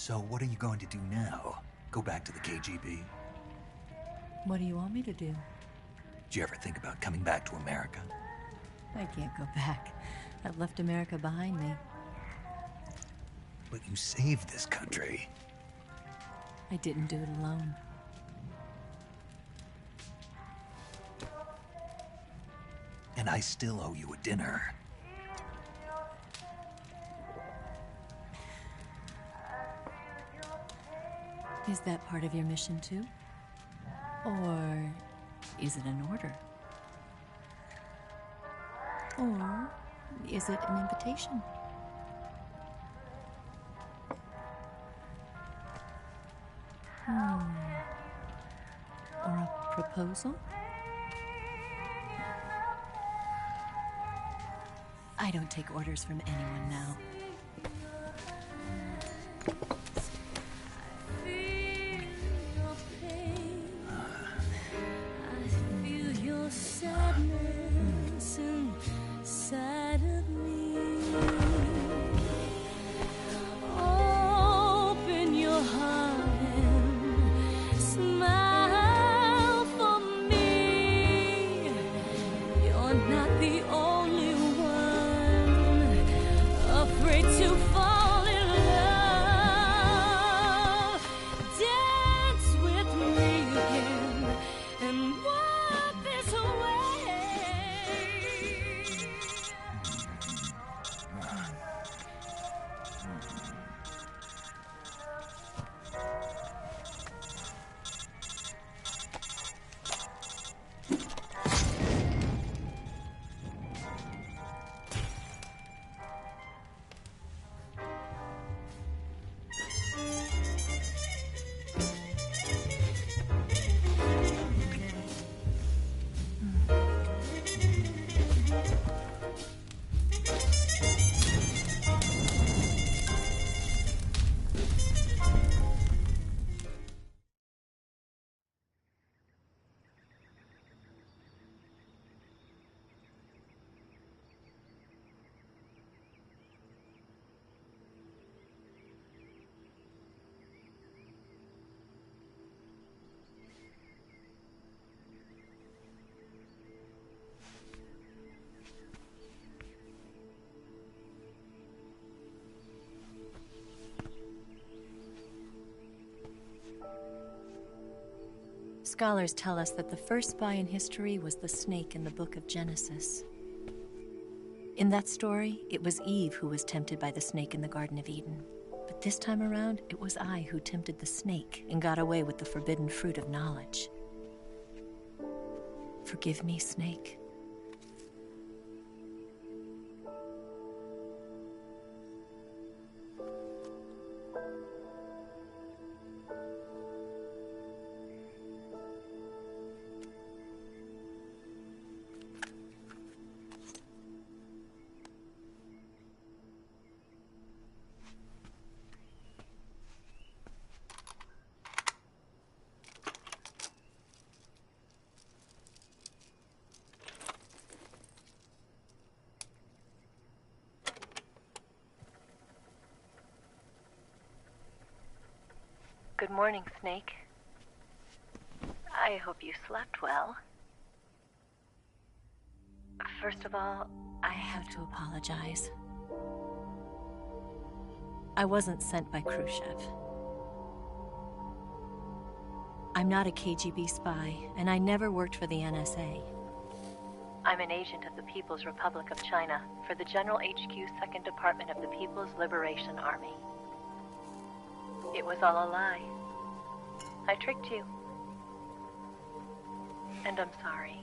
So what are you going to do now? Go back to the KGB? What do you want me to do? Did you ever think about coming back to America? I can't go back. I've left America behind me. But you saved this country. I didn't do it alone. And I still owe you a dinner. Is that part of your mission too? Or is it an order? Or is it an invitation? Or a proposal? I don't take orders from anyone now. Sadness inside of me. Open your heart and smile for me. You're not the only one afraid to fall in love. Dance with me again and walk this way. Scholars tell us that the first spy in history was the snake in the book of Genesis. In that story, it was Eve who was tempted by the snake in the Garden of Eden. But this time around, it was I who tempted the snake and got away with the forbidden fruit of knowledge. Forgive me, snake. Good morning, Snake. I hope you slept well. First of all, I have to apologize. I wasn't sent by Khrushchev. I'm not a KGB spy, and I never worked for the NSA. I'm an agent of the People's Republic of China for the General HQ 2nd Department of the People's Liberation Army. It was all a lie. I tricked you. And I'm sorry.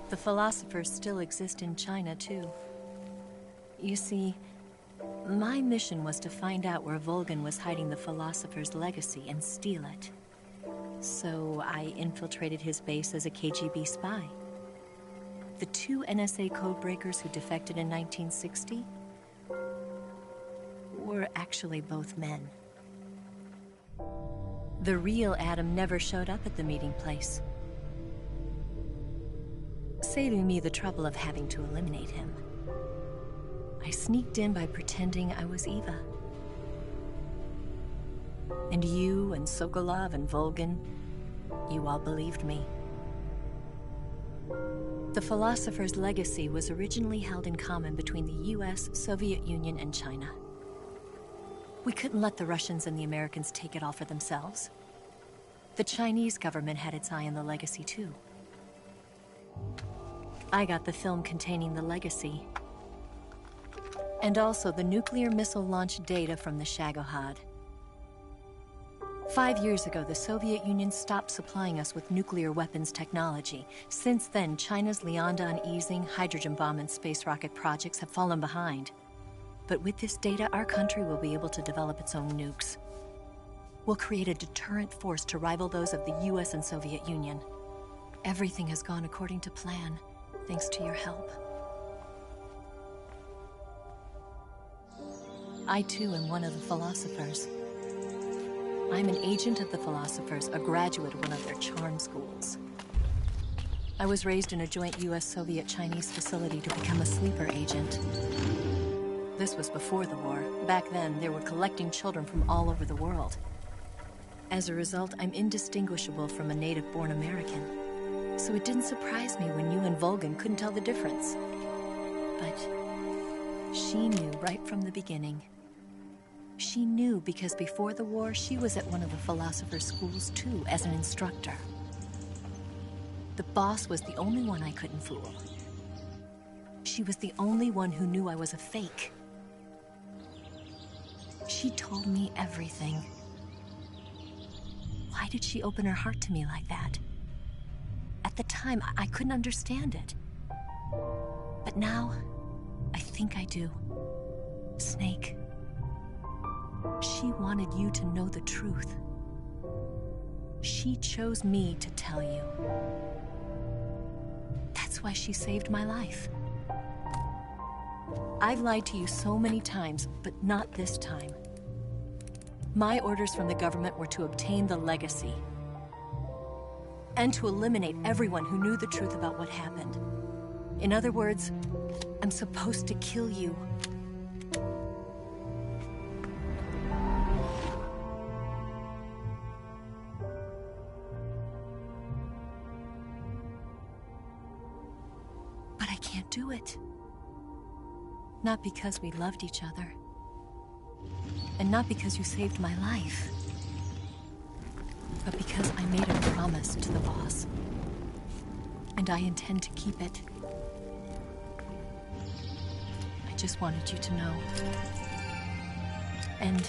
The philosophers still exist in China, too. You see, my mission was to find out where Volgan was hiding the philosopher's legacy and steal it. So I infiltrated his base as a KGB spy. The two NSA codebreakers who defected in 1960 were were actually both men. The real Adam never showed up at the meeting place, saving me the trouble of having to eliminate him. I sneaked in by pretending I was Eva. And you and Sokolov and Volgin, you all believed me. The philosopher's legacy was originally held in common between the US, Soviet Union, and China. We couldn't let the Russians and the Americans take it all for themselves. The Chinese government had its eye on the legacy too. I got the film containing the legacy, and also the nuclear missile launch data from the Shagohod. 5 years ago, the Soviet Union stopped supplying us with nuclear weapons technology. Since then, China's Liaodong easing, hydrogen bomb, and space rocket projects have fallen behind. But with this data, our country will be able to develop its own nukes. We'll create a deterrent force to rival those of the US and Soviet Union. Everything has gone according to plan, thanks to your help. I too am one of the philosophers. I'm an agent of the philosophers, a graduate of one of their charm schools. I was raised in a joint US-Soviet-Chinese facility to become a sleeper agent. This was before the war. Back then, they were collecting children from all over the world. As a result, I'm indistinguishable from a native-born American. So it didn't surprise me when you and Volgin couldn't tell the difference. But she knew right from the beginning. She knew because before the war, she was at one of the philosopher's schools too, as an instructor. The boss was the only one I couldn't fool. She was the only one who knew I was a fake. She told me everything. Why did she open her heart to me like that? At the time, I couldn't understand it. But now, I think I do. Snake. She wanted you to know the truth. She chose me to tell you. That's why she saved my life. I've lied to you so many times, but not this time. My orders from the government were to obtain the legacy and to eliminate everyone who knew the truth about what happened. In other words, I'm supposed to kill you. But I can't do it. Not because we loved each other. And not because you saved my life. But because I made a promise to the boss. And I intend to keep it. I just wanted you to know. And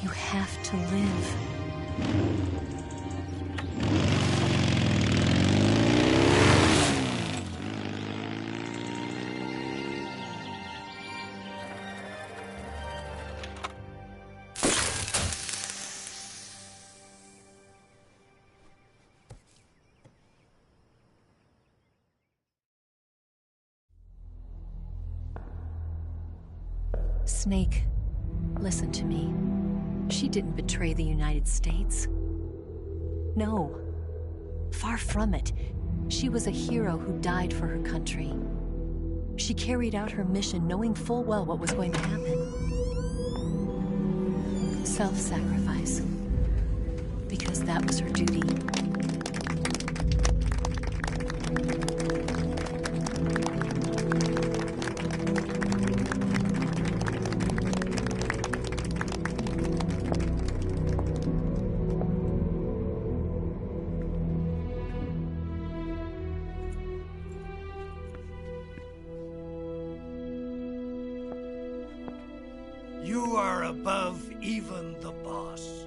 you have to live. Snake, listen to me. She didn't betray the United States. No. Far from it. She was a hero who died for her country. She carried out her mission knowing full well what was going to happen. Self-sacrifice. Because that was her duty. You are above even the boss.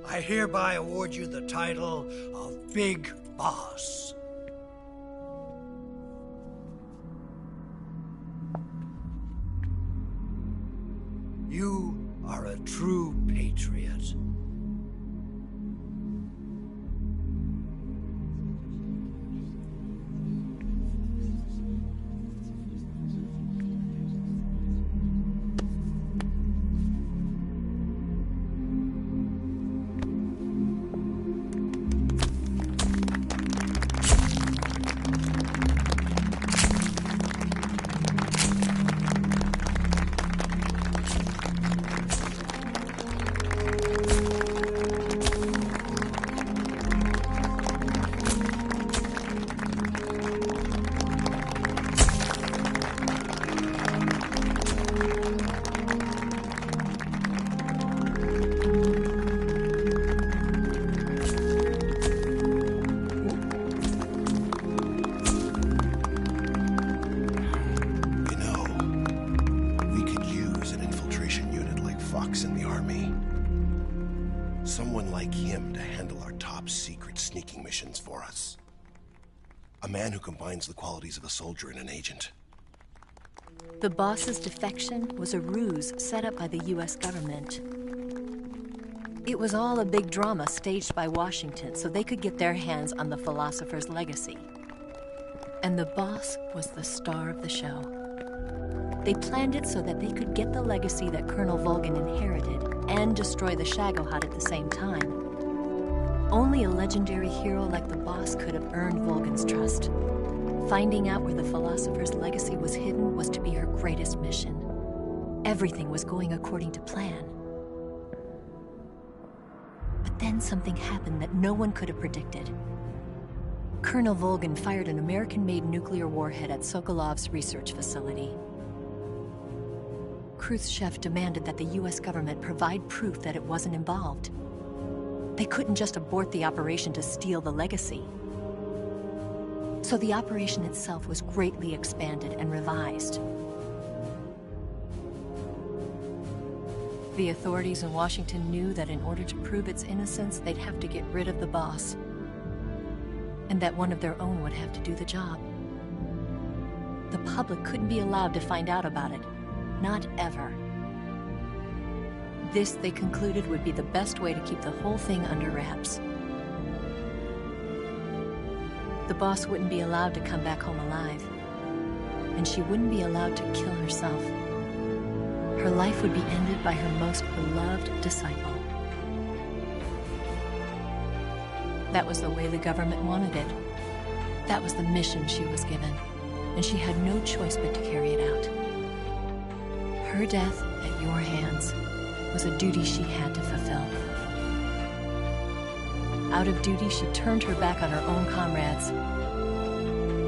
I hereby award you the title of Big Boss. You are a true patriot. Fox in the army. Someone like him to handle our top secret sneaking missions for us. A man who combines the qualities of a soldier and an agent. The boss's defection was a ruse set up by the US government. It was all a big drama staged by Washington so they could get their hands on the philosopher's legacy. And the boss was the star of the show. They planned it so that they could get the legacy that Colonel Volgin inherited and destroy the Shagohod at the same time. Only a legendary hero like the boss could have earned Volgin's trust. Finding out where the philosopher's legacy was hidden was to be her greatest mission. Everything was going according to plan. But then something happened that no one could have predicted. Colonel Volgin fired an American-made nuclear warhead at Sokolov's research facility. Khrushchev demanded that the US government provide proof that it wasn't involved. They couldn't just abort the operation to steal the legacy. So the operation itself was greatly expanded and revised. The authorities in Washington knew that in order to prove its innocence, they'd have to get rid of the boss, and that one of their own would have to do the job. The public couldn't be allowed to find out about it. Not ever. This, they concluded, would be the best way to keep the whole thing under wraps. The boss wouldn't be allowed to come back home alive, and she wouldn't be allowed to kill herself. Her life would be ended by her most beloved disciple. That was the way the government wanted it. That was the mission she was given, and she had no choice but to carry it out. Her death at your hands was a duty she had to fulfill. Out of duty, she turned her back on her own comrades.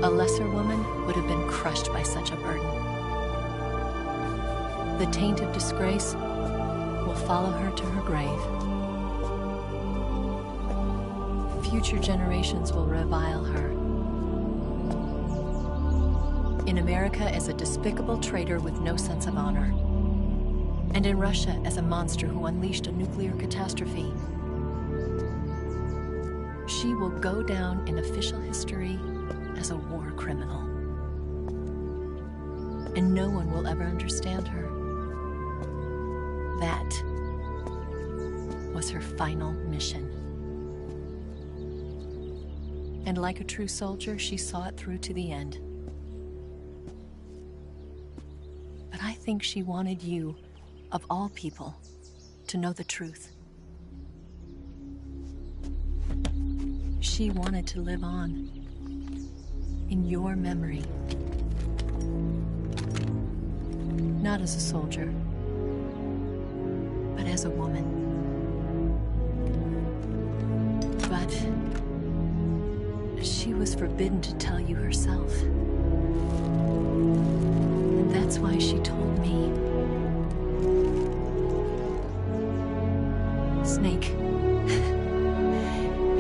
A lesser woman would have been crushed by such a burden. The taint of disgrace will follow her to her grave. Future generations will revile her. In America as a despicable traitor with no sense of honor. And in Russia as a monster who unleashed a nuclear catastrophe. She will go down in official history as a war criminal. And no one will ever understand her. That was her final mission. And like a true soldier, she saw it through to the end. But I think she wanted you, of all people, to know the truth. She wanted to live on in your memory. Not as a soldier, but as a woman. But she was forbidden to tell you herself. And that's why she told me. Snake,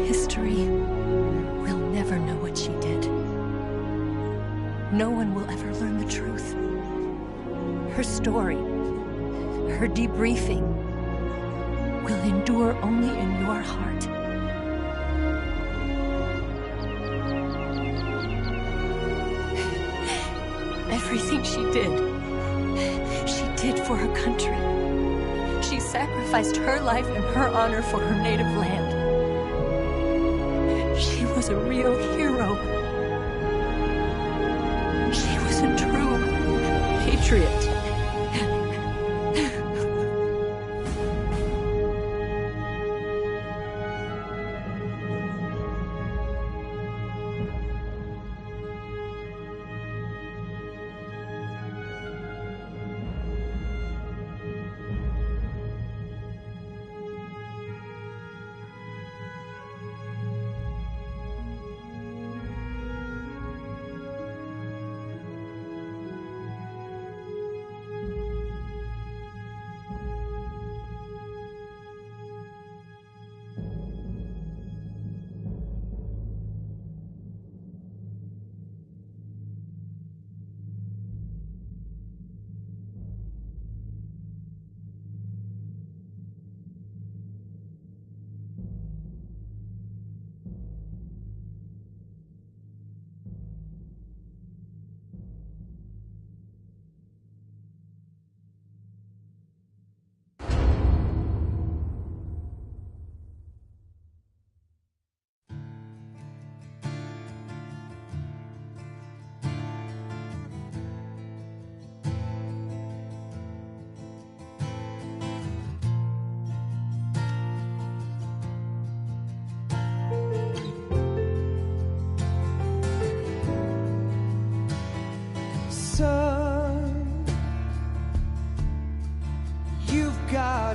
history will never know what she did. No one will ever learn the truth. Her story, her debriefing, will endure only in your heart. Everything she did for her country. She sacrificed her life and her honor for her native land. She was a real hero. She was a true patriot.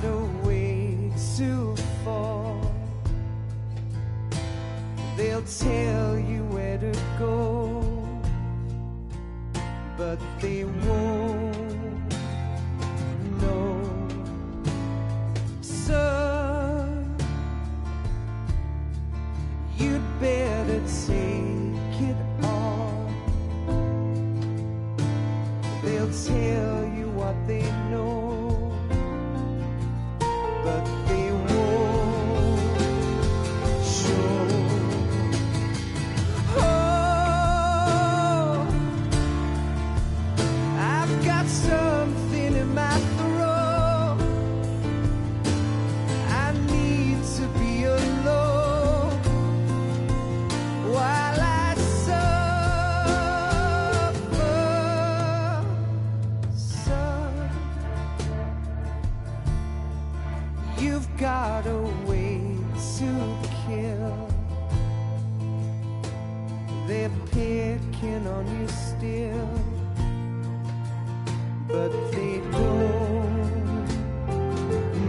got a way to fall. They'll tell you where to go, but they won't know. So you'd better take it on. They'll tell you what they know, but they won't show. Oh, I've got something in my throat. I need to be alone while I suffer. Son, you've got a way to kill. They're picking on you still, but they don't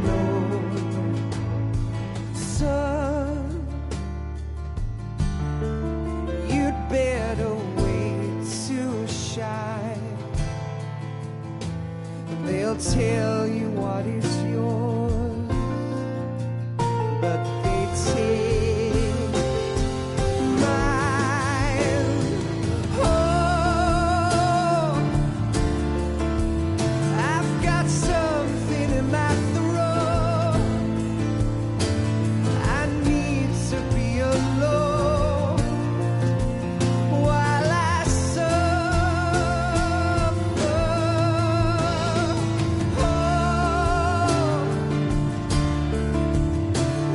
know. Son, you'd better wait to shine. They'll tell you what is yours, but they take mine. Oh, I've got something in my throat. I need to be alone while I suffer. Oh,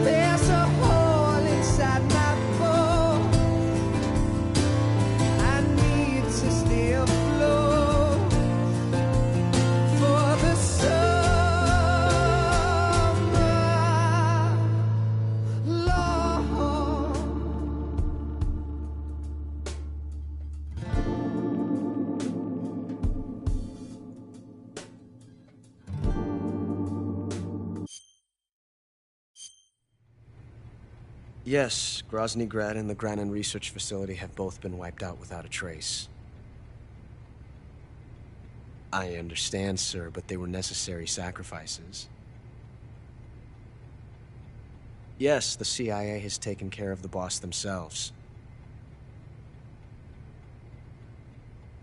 there's a hole inside my bone. I need to stay afloat for the summer long. Yes, Grozny Grad and the Granin Research Facility have both been wiped out without a trace. I understand, sir, but they were necessary sacrifices. Yes, the CIA has taken care of the boss themselves.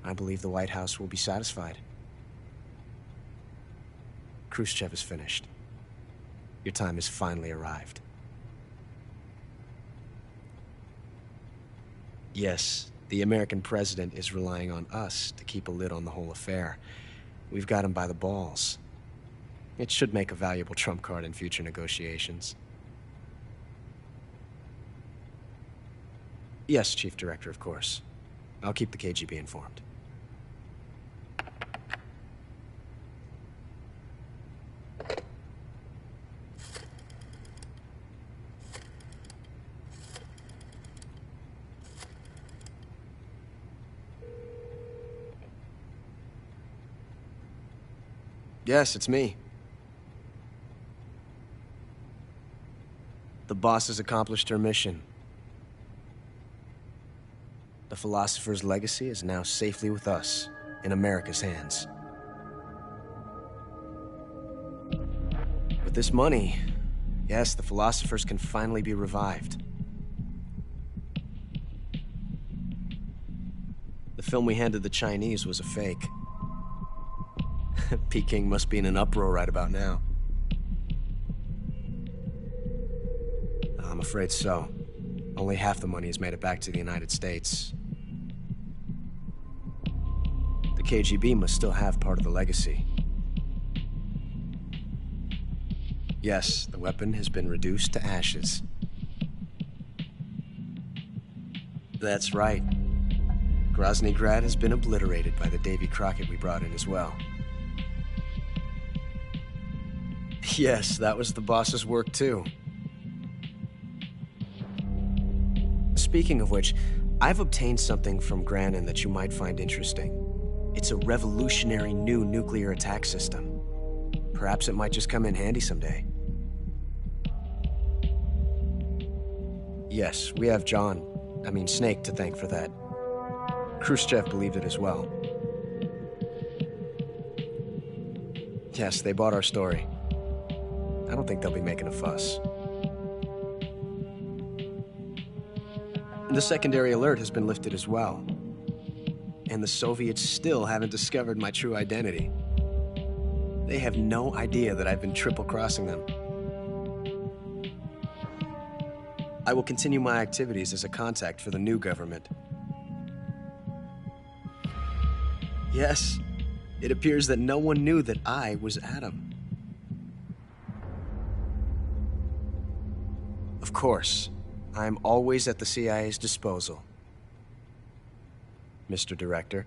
I believe the White House will be satisfied. Khrushchev is finished. Your time has finally arrived. Yes, the American president is relying on us to keep a lid on the whole affair. We've got him by the balls. It should make a valuable trump card in future negotiations. Yes, Chief Director, of course. I'll keep the KGB informed. Yes, it's me. The boss has accomplished her mission. The philosopher's legacy is now safely with us, in America's hands. With this money, yes, the philosophers can finally be revived. The film we handed the Chinese was a fake. Peking must be in an uproar right about now. I'm afraid so. Only half the money has made it back to the United States. The KGB must still have part of the legacy. Yes, the weapon has been reduced to ashes. That's right. Grozny Grad has been obliterated by the Davy Crockett we brought in as well. Yes, that was the boss's work too. Speaking of which, I've obtained something from Granin that you might find interesting. It's a revolutionary new nuclear attack system. Perhaps it might just come in handy someday. Yes, we have Snake to thank for that. Khrushchev believed it as well. Yes, they bought our story. I don't think they'll be making a fuss. The secondary alert has been lifted as well. And the Soviets still haven't discovered my true identity. They have no idea that I've been triple-crossing them. I will continue my activities as a contact for the new government. Yes, it appears that no one knew that I was Adam. Of course, I am always at the CIA's disposal, Mr. Director.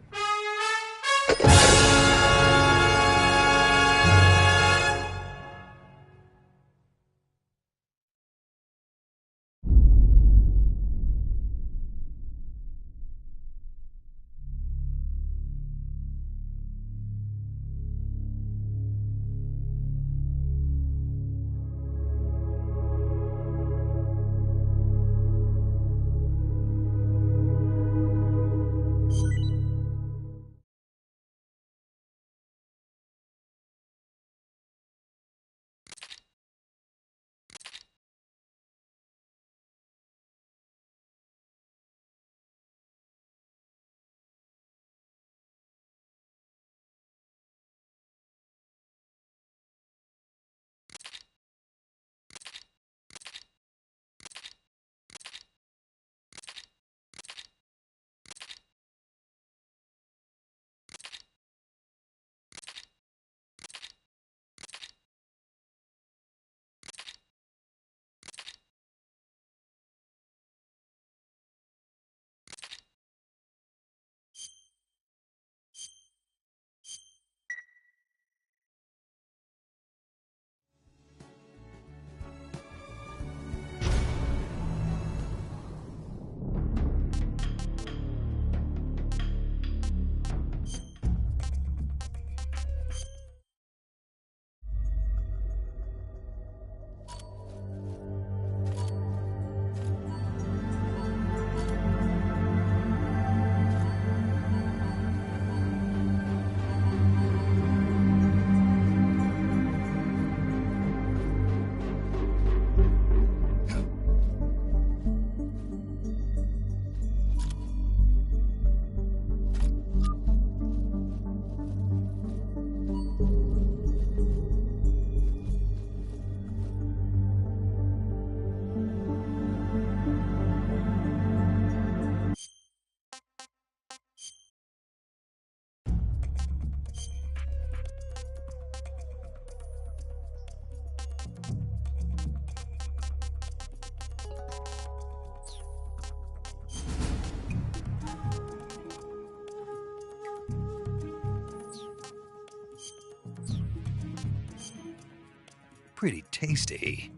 Pretty tasty.